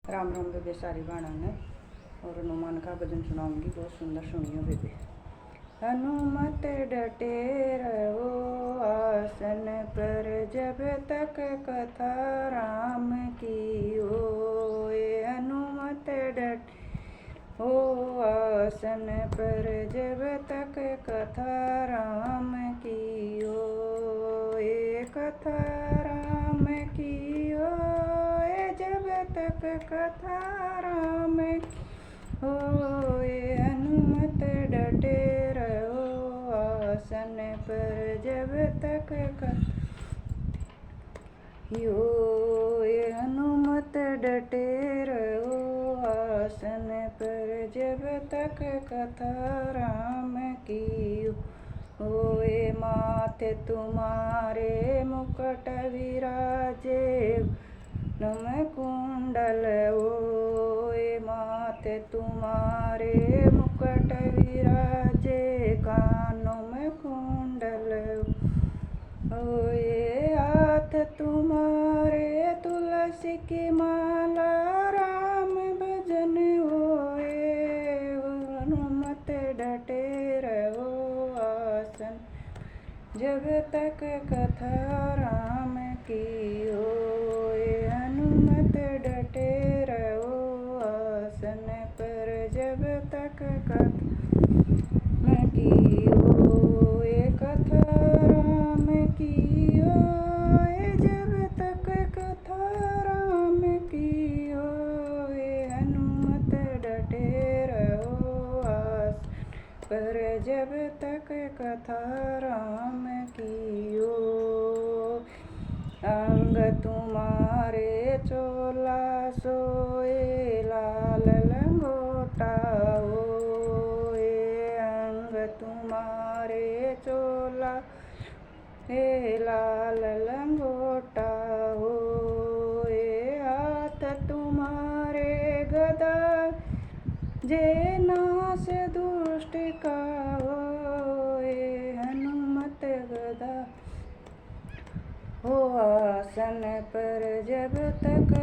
राम राम बेबे सारी बाणा ने और हनुमान का भजन सुनाऊंगी, बहुत सुंदर सुनियो बेबे। हनुमत डटे रहो आसन पर, जब तक कथा राम की होए। हनुमत डटे हो आसन पर, जब तक कथा राम की होए। कथा राम की होए, जब तक कथा राम होए। हनुमत डटे रहो आसन पर, जब तक कथा होए। हनुमत डटे रहो आसन पर, जब तक कथा राम की होए। माथे तुम्हारे मुकुट विराजे, नम कुंडल होए। माथे तुम्हारे मुकुट विराजे, कानों में कुंडल होए। हाथ तुम्हारे तुलसी की माला, राम भजन होए। हनुमत डटे रहो आसन, जब तक कथा राम की होए। हनुमत डटे रहो आसन पर, जब तक कथा की होए। कथा राम की होए, जब तक कथा राम की होए। हनुमत डटे रहो आसन पर, जब तक कथा राम की हो। अंग तुम्हारे चोला सोए, लाल लंगोटा होए। अंग तुम्हारे चोला लाल लंगोटा होए। हाथ तुम्हारे गदा, जे नाश दुष्ट का होए। हनुमत गदा हो आसन पर, जब तक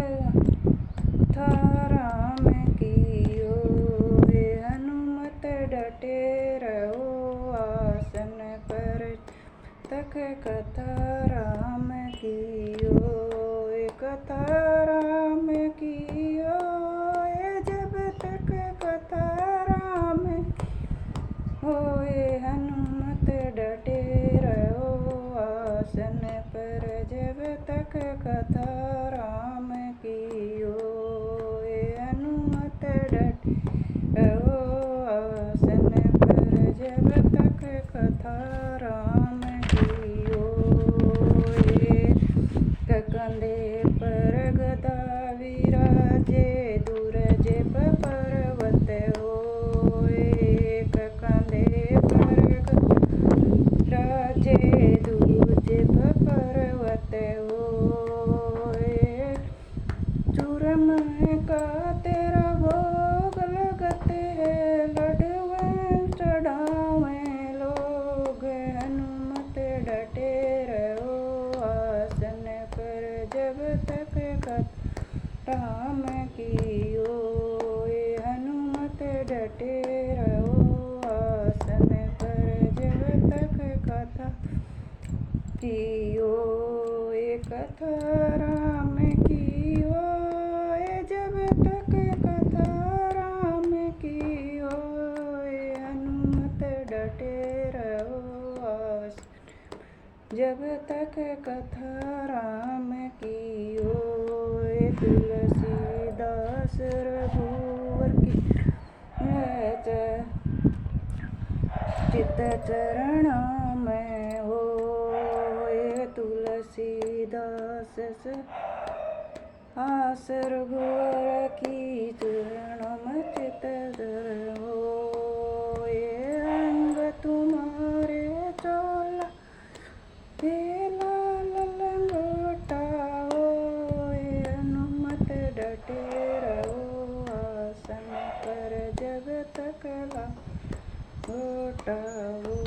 कथा राम की होए। हनुमत डटे रहो आसन पर, तक कथा राम की होए। कथा राम की होए, जब तक कथा राम होए। हनुमत डटे रहो आसन पर, जब तक कथा राम की होए। हनुमत डटे रहो आसन पर, जब तक कथा राम की होए। कंधे पर गदा विराजे, दूर जेब पर्वत होए। कंधे पर राजे, दूर जेब पर्वत होए। चूरम का तेरा भोग लगते है, लडुए चढ़ावे लोग। हनुमत डटे रहो आसन पर, जब तक कथा राम की होए। हनुमत डटे रहो आसन पर, जब तक कथा की होए। कथा राम की होए, जब तक कथा राम की होए। हनुमत डटे रहो आसन, जब तक कथा राम की होए। तुलसीदास रघुवर की चित चरण में होए। तुलसीदास आस रघुवर की चरणों में चित होए। अंग तुम्हारे चोला लाल लंगोटा होए। हनुमत डटे रहो आसन पर, जब तक लंगोटा हो।